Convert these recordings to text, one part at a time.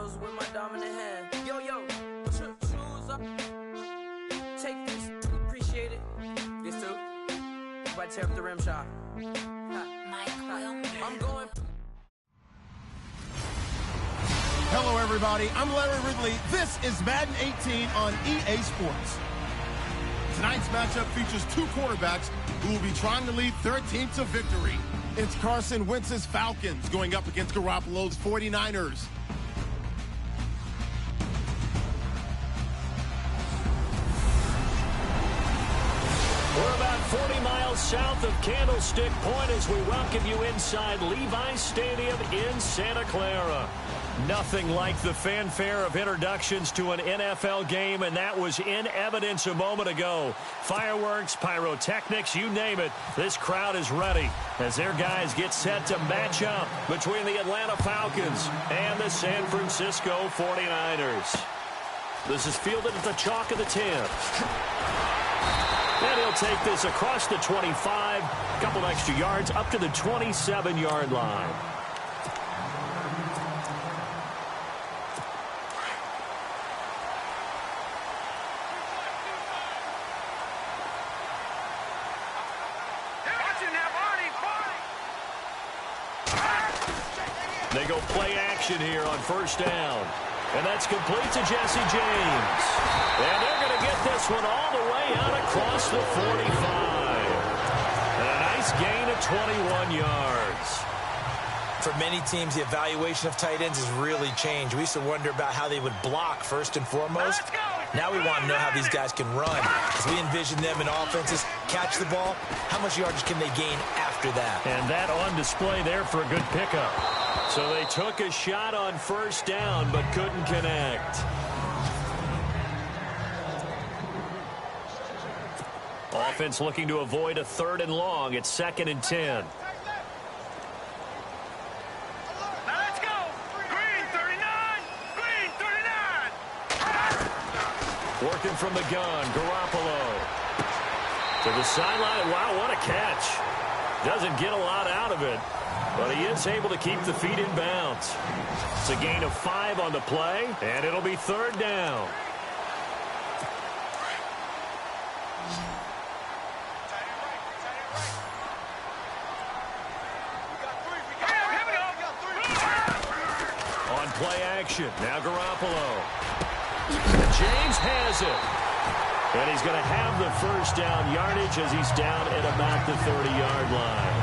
nails with my dominant hand. Yo, choose up. Take this, appreciate it. This too. About to tear up the rim shot. I'm going. Hello, everybody. I'm Larry Ridley. This is Madden 18 on EA Sports. Tonight's matchup features two quarterbacks who will be trying to lead their team to victory. It's Carson Wentz's Falcons going up against Garoppolo's 49ers. We're about 40 miles south of Candlestick Point as we welcome you inside Levi's Stadium in Santa Clara. Nothing like the fanfare of introductions to an NFL game, and that was in evidence a moment ago. Fireworks, pyrotechnics, you name it. This crowd is ready as their guys get set to match up between the Atlanta Falcons and the San Francisco 49ers. This is fielded at the chalk of the 10. And he'll take this across the 25, a couple extra yards up to the 27-yard line. They go play action here on first down. And that's complete to Jesse James. And they're going to get this one all the way out across the 45. And a nice gain of 21 yards. For many teams, the evaluation of tight ends has really changed. We used to wonder about how they would block first and foremost. Now we want to know how these guys can run. As we envision them in offenses, catch the ball, how much yardage can they gain after that? And that on display there for a good pickup. So they took a shot on first down but couldn't connect. Offense looking to avoid a 3rd and long. It's 2nd and 10. Let's go! Green 39! Green 39! Working from the gun, Garoppolo. To the sideline. Wow, what a catch. Doesn't get a lot out of it, but he is able to keep the feet in bounds. It's a gain of 5 on the play, and it'll be 3rd down. On play action, now Garoppolo. James has it. And he's going to have the first down yardage as he's down at about the 30-yard line.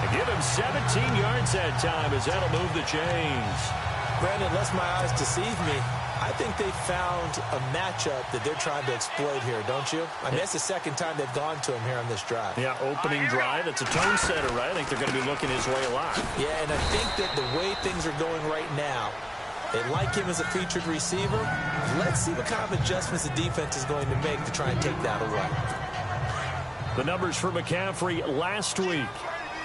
And give him 17 yards that time as that'll move the chains. Brandon, lest my eyes deceive me, I think they found a matchup that they're trying to exploit here, don't you? I mean, that's the second time they've gone to him here on this drive. Yeah, opening drive. It's a tone setter, right? I think they're going to be looking his way a lot. Yeah, and I think that the way things are going right now, they like him as a featured receiver. Let's see what kind of adjustments the defense is going to make to try and take that away. The numbers for McCaffrey last week.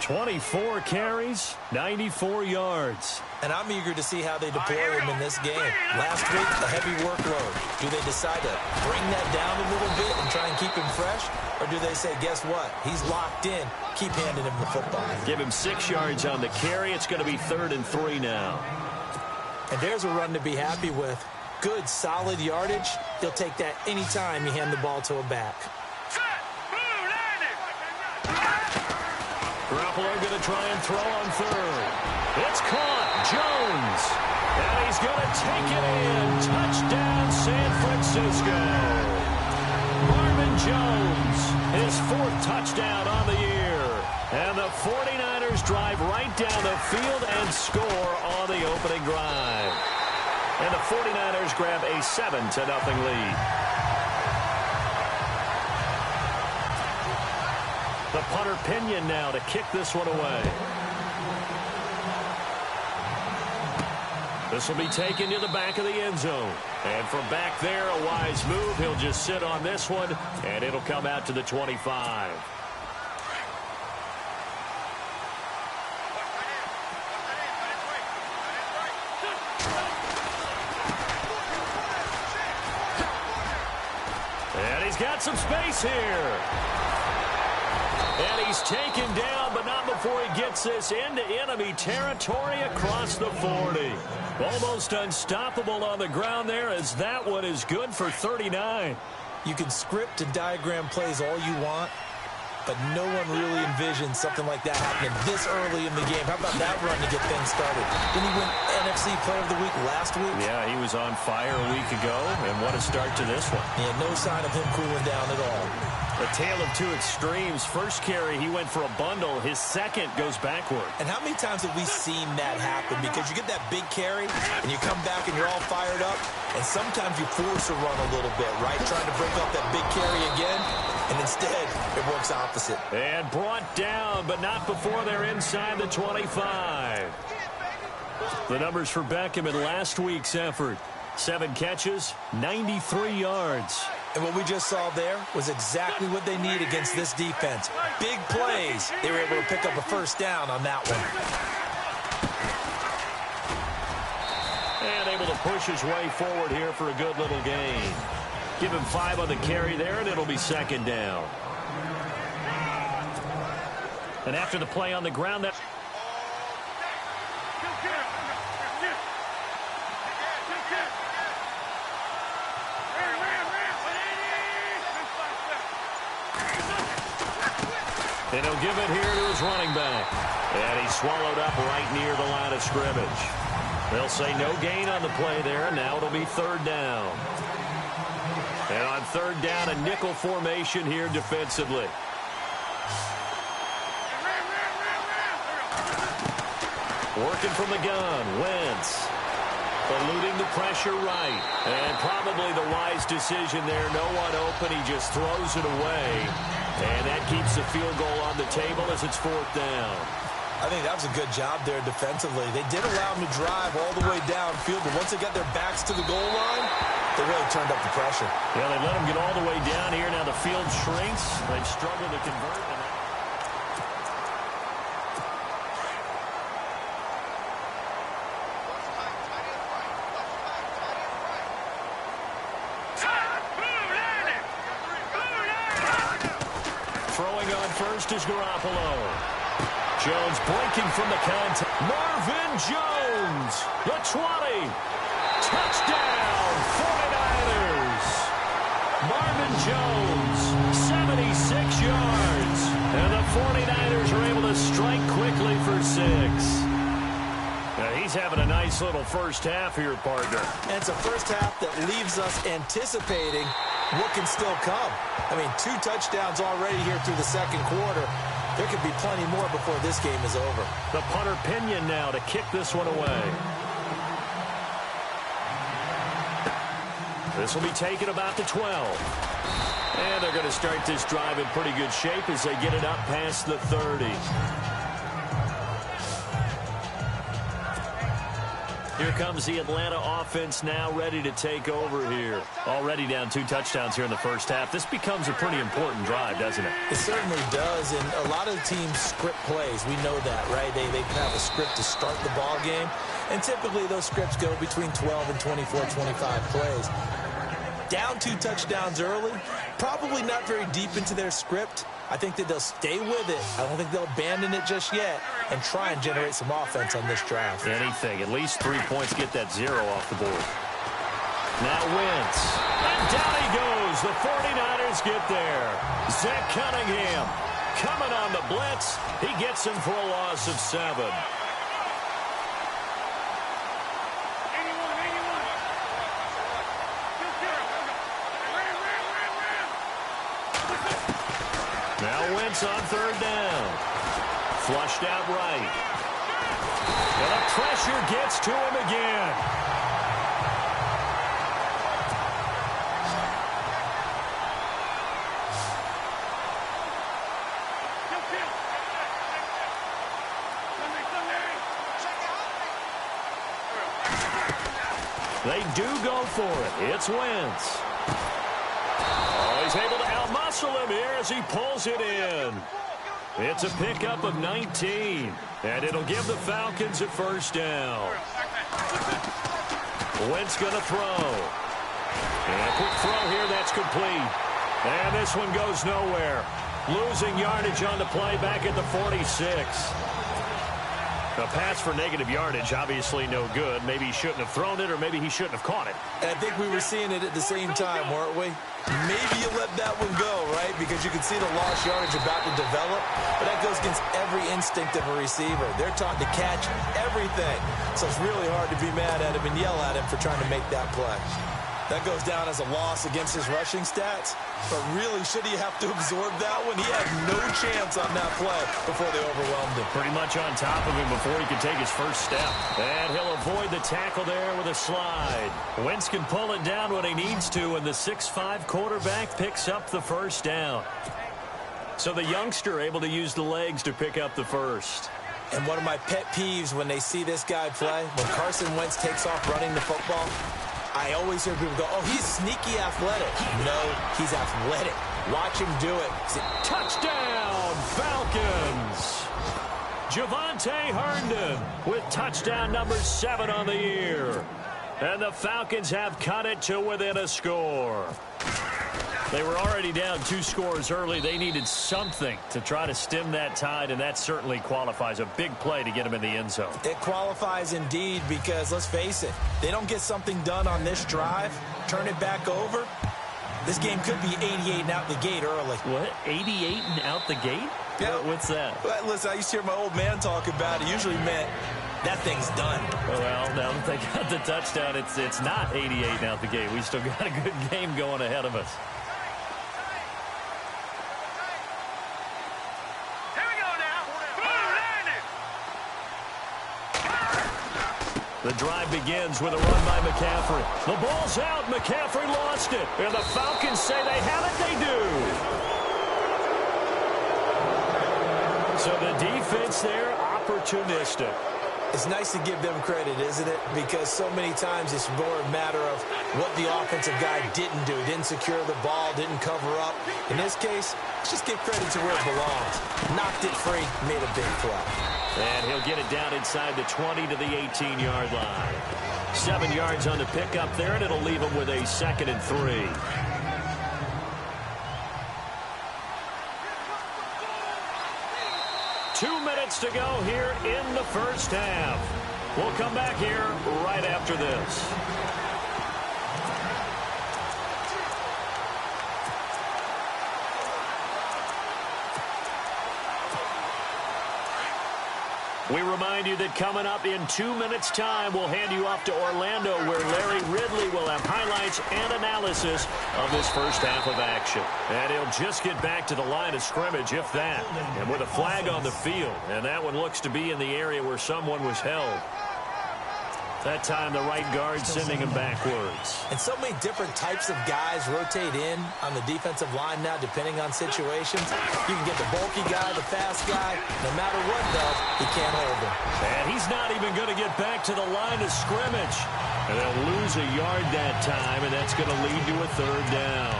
24 carries, 94 yards. And I'm eager to see how they deploy him in this game. Last week, a heavy workload. Do they decide to bring that down a little bit and try and keep him fresh? Or do they say, guess what? He's locked in. Keep handing him the football. Give him 6 yards on the carry. It's going to be 3rd and 3 now. And there's a run to be happy with. Good, solid yardage. He'll take that anytime you hand the ball to a back. Garoppolo going to try and throw on 3rd. It's caught. Jones. And he's going to take it in. Touchdown, San Francisco. Marvin Jones, his 4th touchdown on the year. And the 49ers drive right down the field and score on the opening drive. And the 49ers grab a 7-0 lead. The punter Pinion now to kick this one away. This will be taken to the back of the end zone. And from back there, a wise move. He'll just sit on this one, and it'll come out to the 25. Got some space here. And he's taken down, but not before before he gets this into enemy territory across the 40. Almost unstoppable on the ground there, as that one is good for 39. You can script and diagram plays all you want, but no one really envisioned something like that happening this early in the game. How about that run to get things started? Didn't he win NFC Player of the Week last week? Yeah, he was on fire a week ago, and what a start to this one. Yeah, no sign of him cooling down at all. A tale of two extremes. First carry, he went for a bundle. His second goes backward. And how many times have we seen that happen? Because you get that big carry, and you come back and you're all fired up, and sometimes you force a run a little bit, right? Trying to break up that big carry again, and instead, it works opposite. And brought down, but not before they're inside the 25. The numbers for Beckham in last week's effort. 7 catches, 93 yards. And what we just saw there was exactly what they need against this defense. Big plays. They were able to pick up a first down on that one. And able to push his way forward here for a good little gain. Give him 5 on the carry there, and it'll be second down. And after the play on the ground, that... And he'll give it here to his running back. And he's swallowed up right near the line of scrimmage. They'll say no gain on the play there, and now it'll be third down. And on third down, a nickel formation here defensively. Working from the gun, Wentz. Eluding the pressure right. And probably the wise decision there. No one open. He just throws it away. And that keeps the field goal on the table as it's fourth down. I think that was a good job there defensively. They did allow them to drive all the way downfield, but once they got their backs to the goal line, they really turned up the pressure. Yeah, they let them get all the way down here. Now the field shrinks. They've struggled to convert. Throwing on first is Garoppolo. Jones blinking from the contact. Marvin Jones, the 20. Touchdown, 49ers. Marvin Jones, 76 yards. And the 49ers are able to strike quickly for 6. Now he's having a nice little first half here, partner. And it's a first half that leaves us anticipating what can still come. I mean, 2 touchdowns already here through the second quarter. There could be plenty more before this game is over. The punter Pinion now to kick this one away. This will be taken about the 12. And they're going to start this drive in pretty good shape as they get it up past the 30. Here comes the Atlanta offense now ready to take over here. Already down 2 touchdowns here in the first half. This becomes a pretty important drive, doesn't it? It certainly does, and a lot of teams script plays. We know that, right? They have a script to start the ball game, and typically those scripts go between 12 and 24, 25 plays. Down 2 touchdowns early, probably not very deep into their script. I think that they'll stay with it. I don't think they'll abandon it just yet and try and generate some offense on this drive. Anything. At least 3 points, get that 0 off the board. Now Wentz. And down he goes. The 49ers get there. Zach Cunningham coming on the blitz. He gets him for a loss of 7. Now Wentz on third down. Flushed out right. And the pressure gets to him again. They do go for it. It's Wentz. Oh, he's able to outmuscle him here as he pulls it in. It's a pickup of 19, and it'll give the Falcons a first down. Wentz going to throw. And a quick throw here, that's complete. And this one goes nowhere. Losing yardage on the play back at the 46. A pass for negative yardage, obviously no good. Maybe he shouldn't have thrown it, or maybe he shouldn't have caught it. And I think we were seeing it at the same time, weren't we? Maybe you let that one go, right? Because you can see the lost yardage about to develop. But that goes against every instinct of a receiver. They're taught to catch everything. So it's really hard to be mad at him and yell at him for trying to make that play. That goes down as a loss against his rushing stats. But really, should he have to absorb that one? He had no chance on that play before they overwhelmed him. Pretty much on top of him before he could take his first step. And he'll avoid the tackle there with a slide. Wentz can pull it down when he needs to, and the 6'5" quarterback picks up the first down. So the youngster able to use the legs to pick up the first. And one of my pet peeves when they see this guy play, when Carson Wentz takes off running the football, I always hear people go, oh, he's sneaky athletic. No, he's athletic. Watch him do it. Touchdown, Falcons! Javonte Herndon with touchdown number 7 on the year. And the Falcons have cut it to within a score. They were already down 2 scores early. They needed something to try to stem that tide, and that certainly qualifies. A big play to get them in the end zone. It qualifies indeed because, let's face it, they don't get something done on this drive, turn it back over, this game could be 88 and out the gate early. What? 88 and out the gate? Yeah. What's that? Well, listen, I used to hear my old man talk about it. Usually meant that thing's done. Well, now that they got the touchdown, it's not 88 and out the gate. We still got a good game going ahead of us. The drive begins with a run by McCaffrey. The ball's out. McCaffrey lost it. And the Falcons say they have it. They do. So the defense there, opportunistic. It's nice to give them credit, isn't it? Because so many times it's more a matter of what the offensive guy didn't do. Didn't secure the ball, didn't cover up. In this case, let's just give credit to where it belongs. Knocked it free, made a big play. And he'll get it down inside the 20 to the 18-yard line. 7 yards on the pickup there, and it'll leave him with a 2nd and 3. Two minutes to go here in the first half. We'll come back here right after this. We remind you that coming up in 2 minutes' time, we'll hand you off to Orlando, where Larry Ridley will have highlights and analysis of this first half of action. And he'll just get back to the line of scrimmage, if that. And with a flag on the field, and that one looks to be in the area where someone was held. That time, the right guard sending him backwards. And so many different types of guys rotate in on the defensive line now, depending on situations. You can get the bulky guy, the fast guy. No matter what, though, he can't hold him. And he's not even going to get back to the line of scrimmage. And they'll lose a yard that time, and that's going to lead to a 3rd down.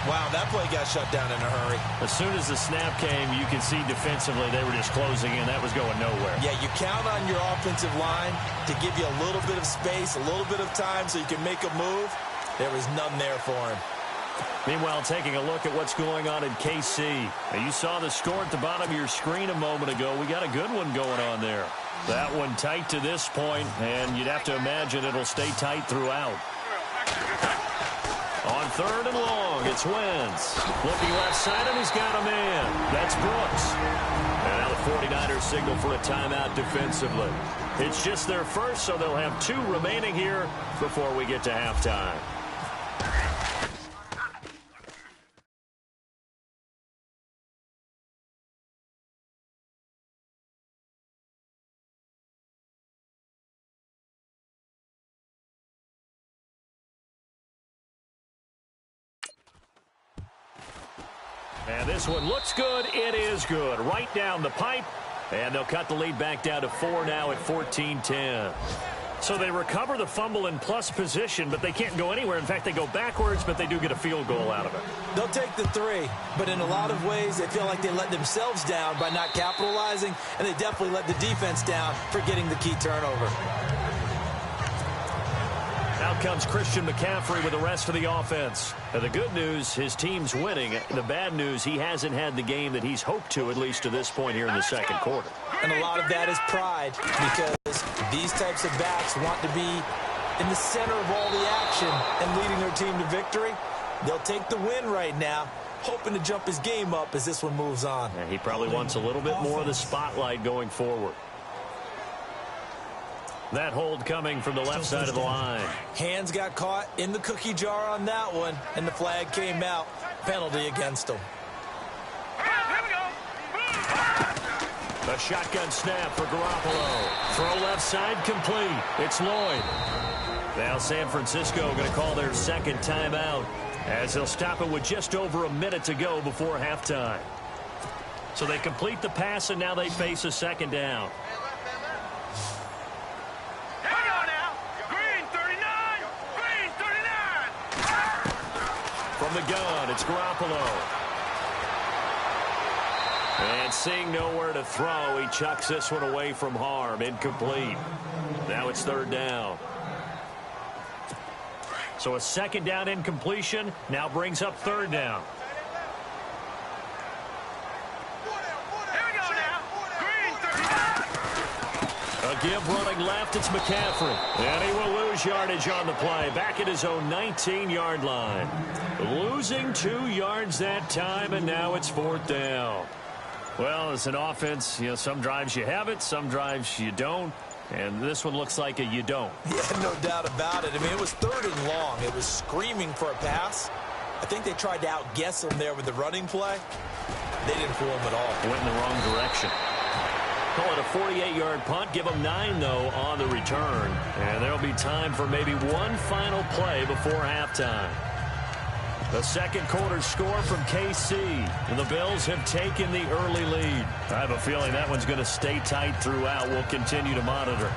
Wow, that play got shut down in a hurry. As soon as the snap came, you can see defensively they were just closing in. That was going nowhere. Yeah, you count on your offensive line to give you a little bit of space, a little bit of time so you can make a move. There was none there for him. Meanwhile, taking a look at what's going on in KC. Now, you saw the score at the bottom of your screen a moment ago. We got a good one going on there. That one tight to this point, and you'd have to imagine it'll stay tight throughout. On 3rd and long, it's Wentz. Looking left side, and he's got a man. That's Brooks. And now the 49ers signal for a timeout defensively. It's just their first, so they'll have 2 remaining here before we get to halftime. And this one looks good. It is good. Right down the pipe. And they'll cut the lead back down to 4 now at 14-10. So they recover the fumble in plus position, but they can't go anywhere. In fact, they go backwards, but they do get a field goal out of it. They'll take the 3, but in a lot of ways, they feel like they let themselves down by not capitalizing, and they definitely let the defense down for getting the key turnover. Now out comes Christian McCaffrey with the rest of the offense. And the good news, his team's winning. The bad news, he hasn't had the game that he's hoped to, at least to this point here in the second quarter. And a lot of that is pride, because these types of backs want to be in the center of all the action and leading their team to victory. They'll take the win right now, hoping to jump his game up as this one moves on. And he probably wants a little bit more of the spotlight going forward. That hold coming from the left side of the line. Hands got caught in the cookie jar on that one, and the flag came out. Penalty against him. Here we go. A shotgun snap for Garoppolo. Throw left side complete. It's Lloyd. Now San Francisco going to call their second timeout, as they'll stop it with just over a minute to go before halftime. So they complete the pass, and now they face a second down. From the gun, it's Garoppolo. And seeing nowhere to throw, he chucks this one away from harm. Incomplete. Now it's third down. So a second down incompletion now brings up third down. A give running left, it's McCaffrey. And he will lose yardage on the play. Back at his own 19-yard line. Losing 2 yards that time, and now it's fourth down. Well, as an offense, some drives you have it, some drives you don't. And this one looks like a you don't. Yeah, no doubt about it. I mean, it was third and long. It was screaming for a pass. I think they tried to outguess him there with the running play. They didn't fool him at all. Went in the wrong direction. Call it a 48-yard punt. Give them 9, though, on the return. And there'll be time for maybe one final play before halftime. The second quarter score from KC. And the Bills have taken the early lead. I have a feeling that one's going to stay tight throughout. We'll continue to monitor.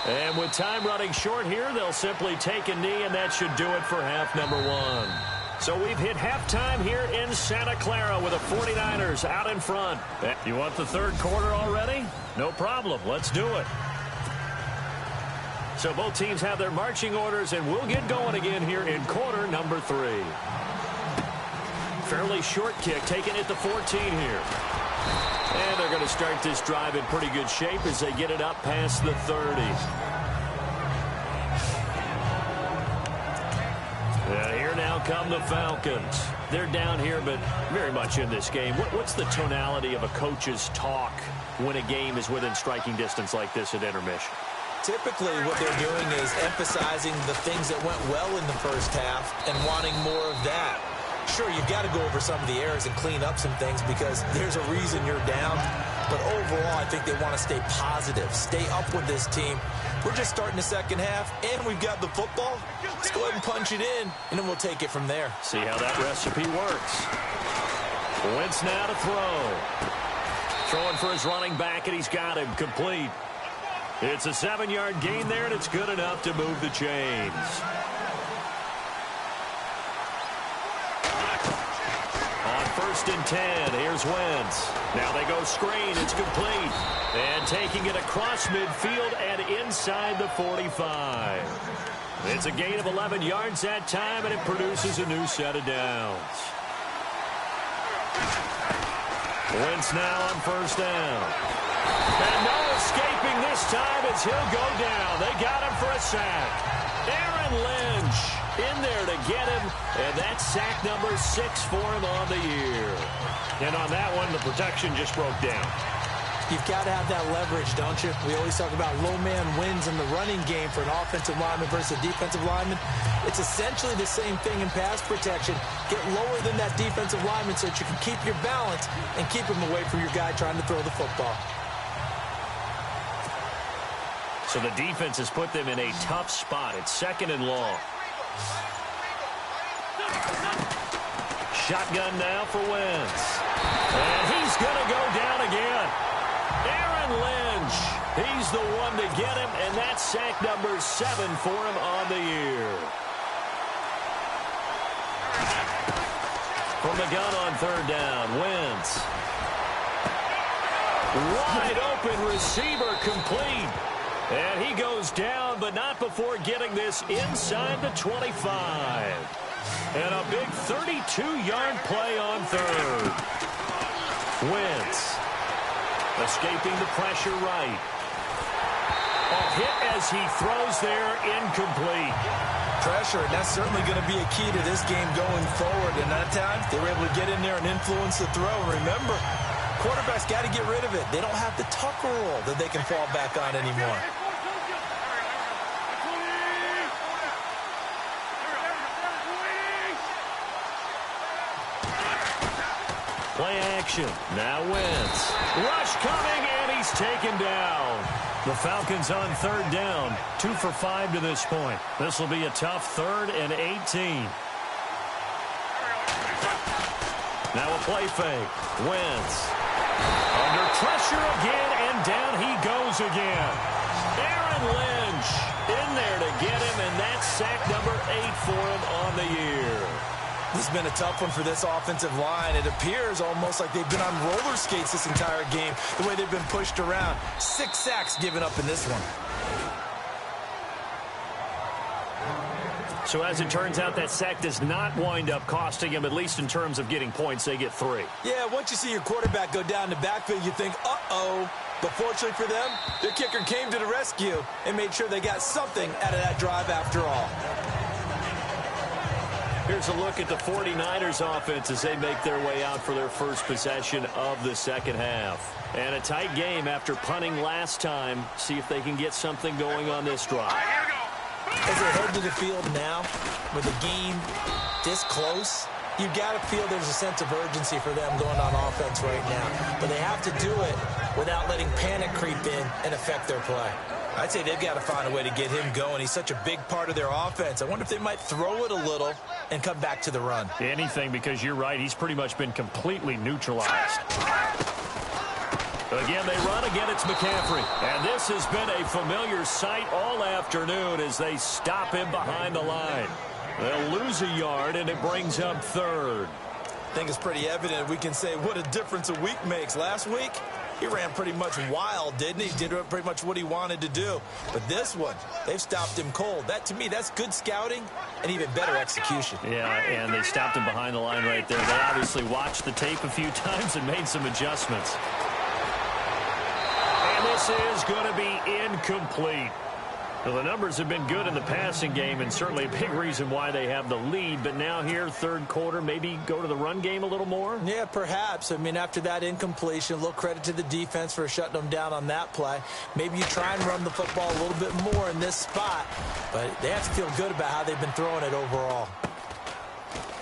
And with time running short here, they'll simply take a knee, and that should do it for half number 1. So we've hit halftime here in Santa Clara with the 49ers out in front. You want the third quarter already? No problem. Let's do it. So both teams have their marching orders, and we'll get going again here in quarter number 3. Fairly short kick, taken at the 14 here. And they're going to start this drive in pretty good shape as they get it up past the 30. And here now come the Falcons. They're down here, but very much in this game. What's the tonality of a coach's talk when a game is within striking distance like this at intermission? Typically, what they're doing is emphasizing the things that went well in the first half and wanting more of that. Sure, you've got to go over some of the errors and clean up some things because there's a reason you're down. But overall, I think they want to stay positive, stay up with this team. We're just starting the second half, and we've got the football. Let's go ahead and punch it in, and then we'll take it from there. See how that recipe works. Wentz now to throw. Throwing for his running back, and he's got him complete. It's a 7-yard gain there, and it's good enough to move the chains. First and 10. Here's Wentz. Now they go screen. It's complete. And taking it across midfield and inside the 45. It's a gain of 11 yards that time, and it produces a new set of downs. Wentz now on first down. And no escaping this time as he'll go down. They got him for a sack. Aaron Lynch in there to get him, and that's sack number 6 for him on the year. And on that one, the protection just broke down. You've got to have that leverage, don't you? We always talk about low man wins in the running game for an offensive lineman versus a defensive lineman. It's essentially the same thing in pass protection. Get lower than that defensive lineman so that you can keep your balance and keep him away from your guy trying to throw the football. So the defense has put them in a tough spot. It's second and long. Shotgun now for Wentz. And he's going to go down again. Aaron Lynch, he's the one to get him, and that's sack number 7 for him on the year. From the gun on third down. Wentz. Wide open receiver complete. And he goes down, but not before getting this inside the 25. And a big 32-yard play on third. Wentz escaping the pressure right. A hit as he throws there, incomplete. Pressure, and that's certainly going to be a key to this game going forward. And that time, they were able to get in there and influence the throw. Remember, quarterbacks got to get rid of it. They don't have the Tucker rule that they can fall back on anymore. Play action. Now Wentz. Rush coming, and he's taken down. The Falcons on third down. 2 for 5 to this point. This will be a tough 3rd and 18. Now a play fake. Wentz. Under pressure again, and down he goes again. Aaron Lynch in there to get him, and that's sack number 8 for him on the year. This has been a tough one for this offensive line. It appears almost like they've been on roller skates this entire game, the way they've been pushed around. 6 sacks given up in this one. So as it turns out, that sack does not wind up costing him, at least in terms of getting points. They get 3. Yeah, once you see your quarterback go down the backfield, you think, uh-oh. But fortunately for them, their kicker came to the rescue and made sure they got something out of that drive after all. Here's a look at the 49ers offense as they make their way out for their first possession of the second half. And a tight game after punting last time. See if they can get something going on this drive. As they head to the field now, with the game this close, you've got to feel there's a sense of urgency for them going on offense right now. But they have to do it without letting panic creep in and affect their play. I'd say they've got to find a way to get him going. He's such a big part of their offense. I wonder if they might throw it a little and come back to the run. Anything, because you're right. He's pretty much been completely neutralized. Again, they run. Again, it's McCaffrey. And this has been a familiar sight all afternoon as they stop him behind the line. They'll lose a yard, and it brings up 3rd. I think it's pretty evident. We can say what a difference a week makes. Last week, he ran pretty much wild, didn't he? Did pretty much what he wanted to do. But this one, they've stopped him cold. That, to me, that's good scouting and even better execution. Yeah, and they stopped him behind the line right there. They obviously watched the tape a few times and made some adjustments. And this is going to be incomplete. Well, the numbers have been good in the passing game, and certainly a big reason why they have the lead. But now here, third quarter, maybe go to the run game a little more? Yeah, perhaps. I mean, after that incompletion, a little credit to the defense for shutting them down on that play. Maybe you try and run the football a little bit more in this spot. But they have to feel good about how they've been throwing it overall.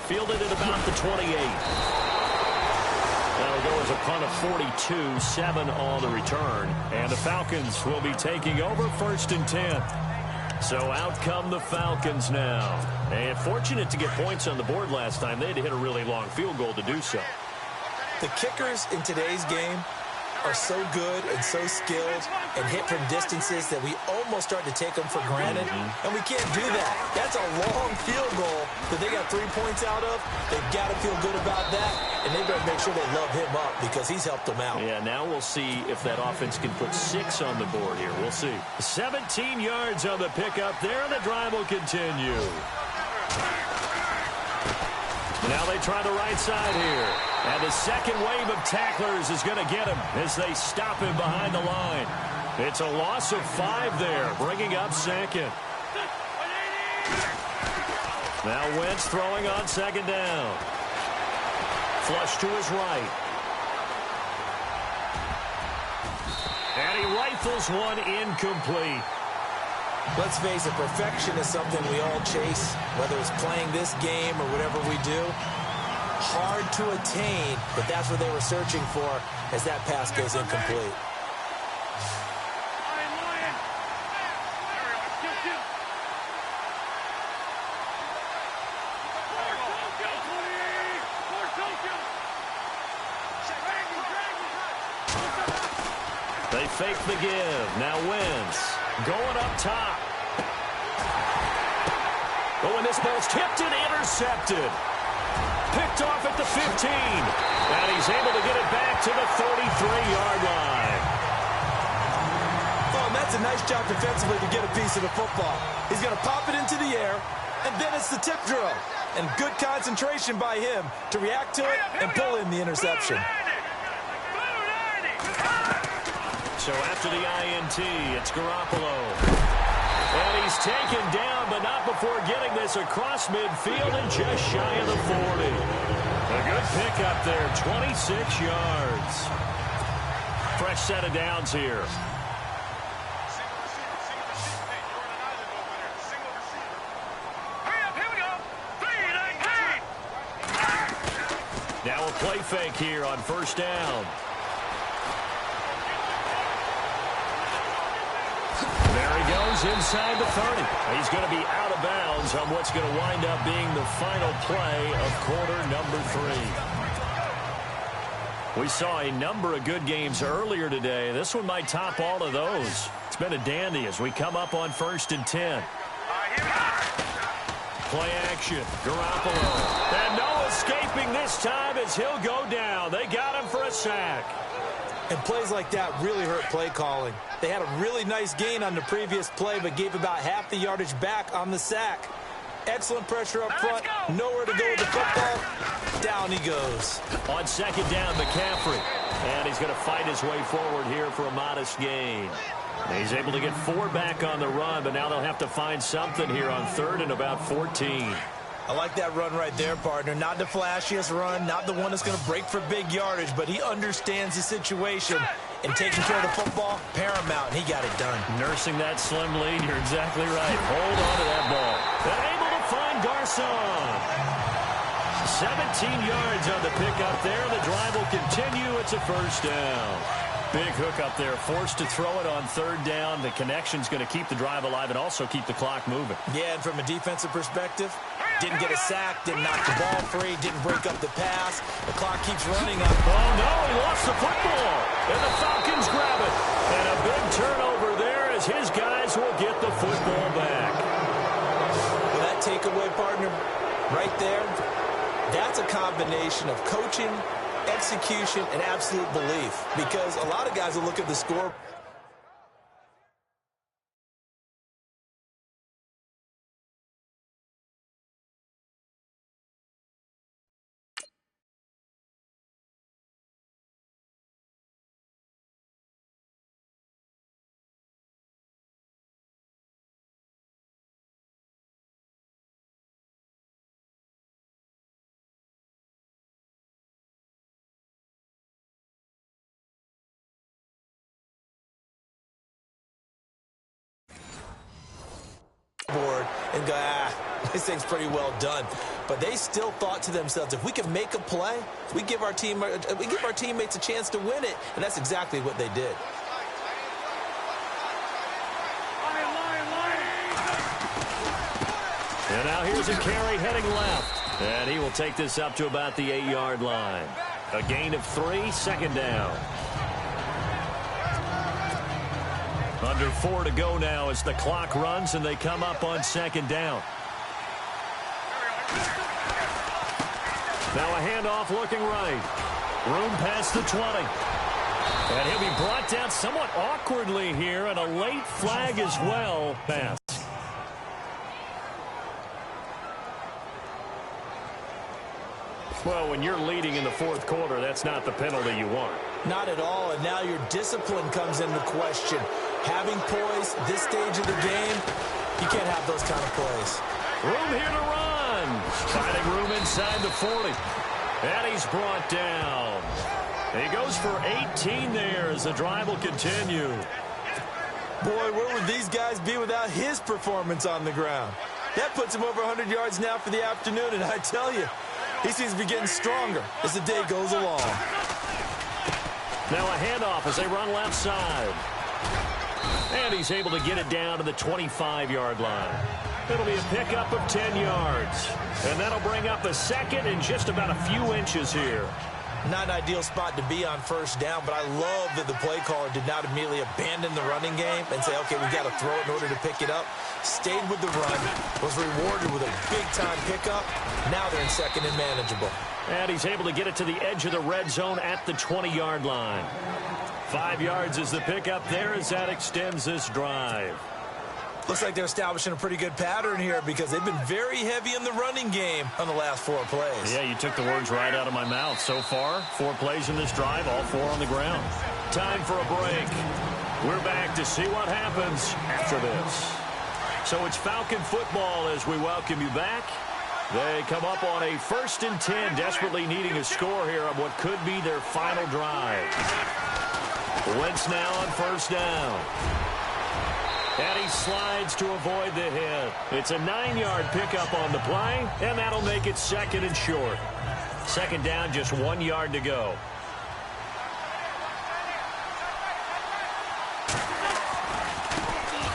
Fielded at about the 28. That'll go as a punt of 42, 7 on the return. And the Falcons will be taking over 1st and 10. So out come the Falcons now. And fortunate to get points on the board last time. They had to hit a really long field goal to do so. The kickers in today's game are so good and so skilled and hit from distances that we almost start to take them for granted. And we can't do that. That's a long field goal that they got 3 points out of. They've got to feel good about that, and they better make sure they love him up because he's helped them out. Yeah, now we'll see if that offense can put 6 on the board here. We'll see. 17 yards on the pickup there, and the drive will continue. Now they try the right side here. And the second wave of tacklers is going to get him as they stop him behind the line. It's a loss of 5 there, bringing up 2nd. Now Wentz throwing on 2nd down. Flush to his right. And he rifles one incomplete. Let's face it, perfection is something we all chase, whether it's playing this game or whatever we do. Hard to attain, but that's what they were searching for as that pass goes incomplete. They fake the give. Now Wentz going up top. Oh, and this ball's tipped and intercepted. Picked off at the 15. And he's able to get it back to the 33-yard line. Oh, and that's a nice job defensively to get a piece of the football. He's going to pop it into the air, and then it's the tip drill. And good concentration by him to react to it and pull in the interception. So after the INT, it's Garoppolo. And he's taken down, but not before getting this across midfield and just shy of the 40. A good pickup there, 26 yards. Fresh set of downs here. Now a play fake here on first down. There he goes inside the 30. He's going to be out of bounds on what's going to wind up being the final play of quarter number 3. We saw a number of good games earlier today. This one might top all of those. It's been a dandy as we come up on 1st and 10. Play action. Garoppolo. And no escaping this time as he'll go down. They got him for a sack. And plays like that really hurt play calling. They had a really nice gain on the previous play, but gave about half the yardage back on the sack. Excellent pressure up front. Nowhere to go with the football. Down he goes. On second down, McCaffrey. And he's going to fight his way forward here for a modest gain. He's able to get 4 back on the run, but now they'll have to find something here on 3rd and about 14. I like that run right there, partner. Not the flashiest run, not the one that's going to break for big yardage, but he understands the situation. And taking care of the football, paramount, and he got it done. Nursing that slim lead, you're exactly right. Hold on to that ball. And able to find Garcon. 17 yards on the pickup there. The drive will continue. It's a first down. Big hook up there, forced to throw it on 3rd down. The connection's going to keep the drive alive and also keep the clock moving. Yeah, and from a defensive perspective, didn't get a sack, didn't knock the ball free, didn't break up the pass. The clock keeps running on. Oh, no, he lost the football. And the Falcons grab it. And a big turnover there as his guys will get the football back. Well, that takeaway, partner, right there, that's a combination of coaching, execution, and absolute belief. Because a lot of guys will look at the score. Board and go, this thing's pretty well done. But they still thought to themselves, if we can make a play, we give our teammates a chance to win it, and that's exactly what they did. And now here's a carry heading left, and he will take this up to about the 8-yard line. A gain of 3, 2nd down. Under 4 to go now as the clock runs and they come up on 2nd down. Now a handoff looking right. Room past the 20. And he'll be brought down somewhat awkwardly here, and a late flag as well. Pass. Well, when you're leading in the 4th quarter, that's not the penalty you want. Not at all, and now your discipline comes into question. Having poise this stage of the game, you can't have those kind of plays. Room here to run. Finding room inside the 40. And he's brought down. He goes for 18 there as the drive will continue. Boy, where would these guys be without his performance on the ground? That puts him over 100 yards now for the afternoon, and I tell you, he seems to be getting stronger as the day goes along. Now a handoff as they run left side. And he's able to get it down to the 25-yard line. It'll be a pickup of 10 yards. And that'll bring up a 2nd and just about a few inches here. Not an ideal spot to be on first down, but I love that the play caller did not immediately abandon the running game and say, okay, we've got to throw it in order to pick it up. Stayed with the run, was rewarded with a big-time pickup. Now they're in second and manageable. And he's able to get it to the edge of the red zone at the 20-yard line. 5 yards is the pickup there as that extends this drive. Looks like they're establishing a pretty good pattern here because they've been very heavy in the running game on the last 4 plays. Yeah, you took the words right out of my mouth. So far, 4 plays in this drive, all 4 on the ground. Time for a break. We're back to see what happens after this. So it's Falcon football as we welcome you back. They come up on a 1st and 10, desperately needing a score here on what could be their final drive. Wentz now on 1st down. And he slides to avoid the hit. It's a 9-yard pickup on the play, and that'll make it 2nd and short. 2nd down, just 1 yard to go.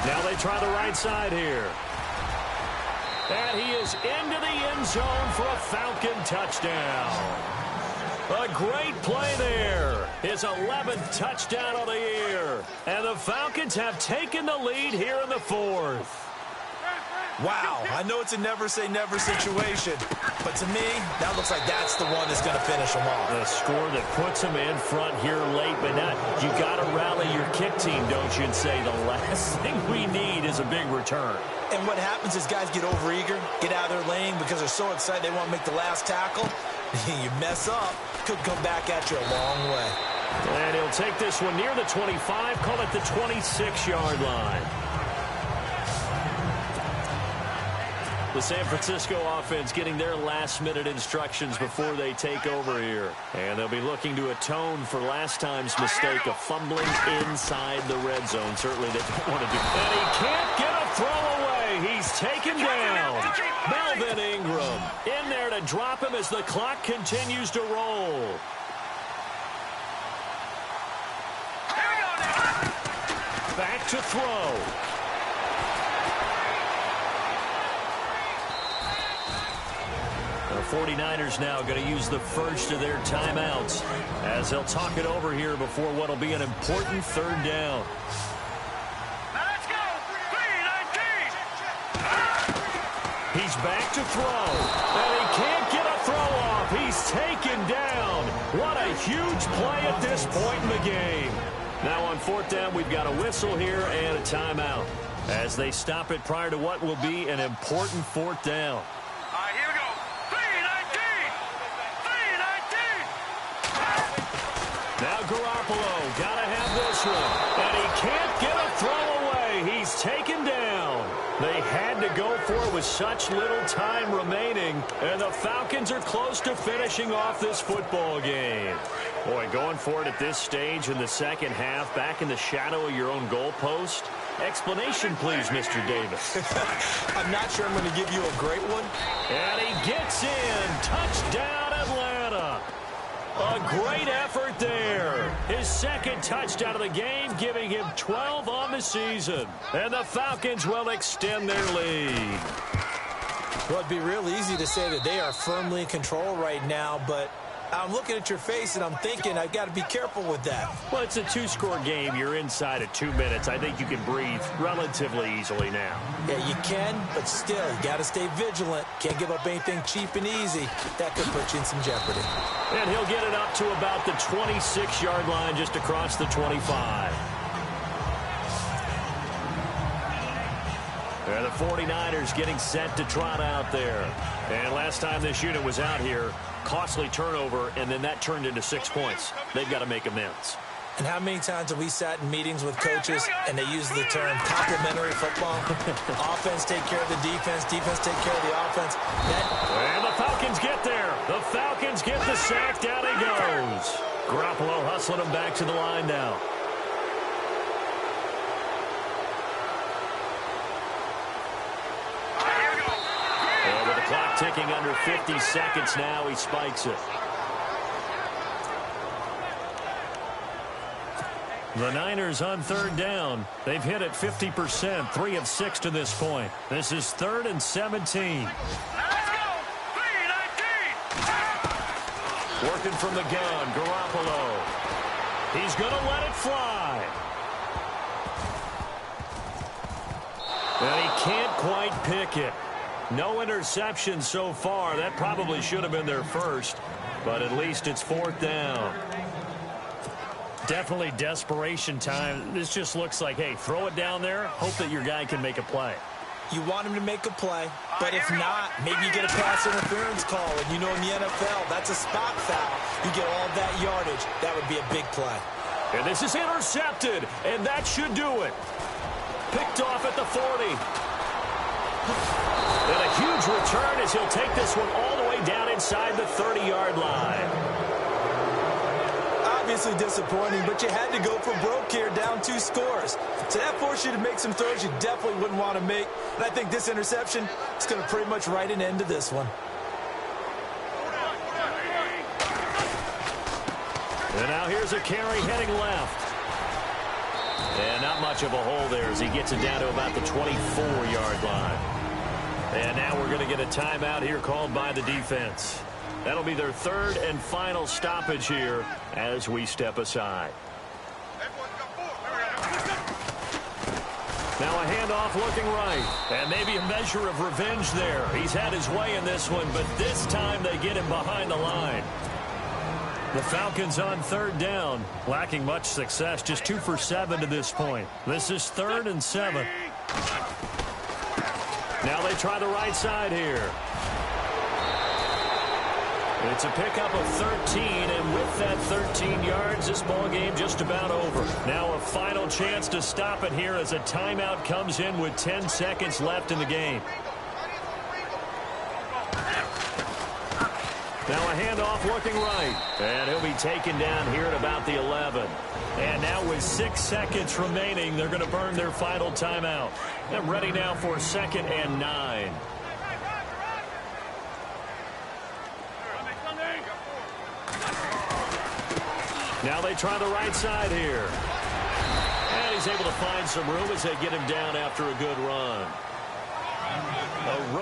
Now they try the right side here. And he is into the end zone for a Falcon touchdown. A great play there. His 11th touchdown of the year. And the Falcons have taken the lead here in the 4th. Wow, I know it's a never-say-never situation, but to me, that looks like that's the one that's going to finish them off. A score that puts them in front here late, but not. You got to rally your kick team, don't you, and say the last thing we need is a big return. And what happens is guys get overeager, get out of their lane because they're so excited they want to make the last tackle. You mess up, could come back at you a long way. And he'll take this one near the 25, call it the 26-yard line. The San Francisco offense getting their last-minute instructions before they take over here. And they'll be looking to atone for last time's mistake of fumbling inside the red zone. Certainly they don't want to do that. And he can't get a throw away. He's taken down. Melvin Ingram in there to drop him as the clock continues to roll. Back to throw. The 49ers now going to use the first of their timeouts as they'll talk it over here before what will be an important 3rd down. Let's go! 3-19! He's back to throw, and he can't get a throw off. He's taken down. What a huge play at this point in the game. Now on 4th down, we've got a whistle here and a timeout as they stop it prior to what will be an important 4th down. All right, here we go. 3-19! Now Garoppolo, gotta have this one. And he can't get a throw away. He's taken down. They had to go for it with such little time remaining. And the Falcons are close to finishing off this football game. Boy, going for it at this stage in the 2nd half, back in the shadow of your own goalpost. Explanation, please, Mr. Davis. I'm not sure I'm going to give you a great one. And he gets in. Touchdown, Atlanta. A great effort there. His 2nd touchdown of the game, giving him 12 on the season. And the Falcons will extend their lead. Well, it'd be real easy to say that they are firmly in control right now, but I'm looking at your face and I'm thinking I've got to be careful with that. Well, it's a 2-score game. You're inside of 2 minutes. I think you can breathe relatively easily now. Yeah, you can, but still, you got to stay vigilant. Can't give up anything cheap and easy. That could put you in some jeopardy. And he'll get it up to about the 26-yard line, just across the 25. And the 49ers getting set to trot out there. And last time this unit was out here, costly turnover, and then that turned into 6 points. They've got to make amends. And how many times have we sat in meetings with coaches and they use the term complementary football? Offense take care of the defense, defense take care of the offense. And the Falcons get there. The Falcons get the sack. Down he goes. Garoppolo hustling him back to the line now. And with the clock ticking under 50 seconds now, he spikes it. The Niners on 3rd down. They've hit it 50%, 3 of 6 to this point. This is 3rd and 17. Let's go! 3-19! Working from the gun, Garoppolo. He's going to let it fly. And he can't quite pick it. No interception so far. That probably should have been their first, but at least it's 4th down. Definitely desperation time. This just looks like, hey, throw it down there, hope that your guy can make a play. You want him to make a play, but if not, maybe you get a pass interference call, and you know in the NFL, that's a spot foul. You get all that yardage. That would be a big play. And this is intercepted, and that should do it. Picked off at the 40. And a huge return as he'll take this one all the way down inside the 30-yard line. Obviously disappointing, but you had to go for broke here, down 2 scores. So that forced you to make some throws you definitely wouldn't want to make. And I think this interception is going to pretty much write an end to this one. And now here's a carry heading left. And not much of a hole there as he gets it down to about the 24-yard line. And now we're going to get a timeout here called by the defense. That'll be their 3rd and final stoppage here as we step aside. Now a handoff looking right. And maybe a measure of revenge there. He's had his way in this one, but this time they get him behind the line. The Falcons on 3rd down, lacking much success, just 2 for 7 to this point. This is 3rd and 7. Now they try the right side here. It's a pickup of 13, and with that 13 yards, this ball game just about over. Now a final chance to stop it here as a timeout comes in with 10 seconds left in the game. Now a handoff looking right, and he'll be taken down here at about the 11. And now with 6 seconds remaining, they're going to burn their final timeout. They're ready now for 2nd and 9. Now they try the right side here. And he's able to find some room as they get him down after a good run. A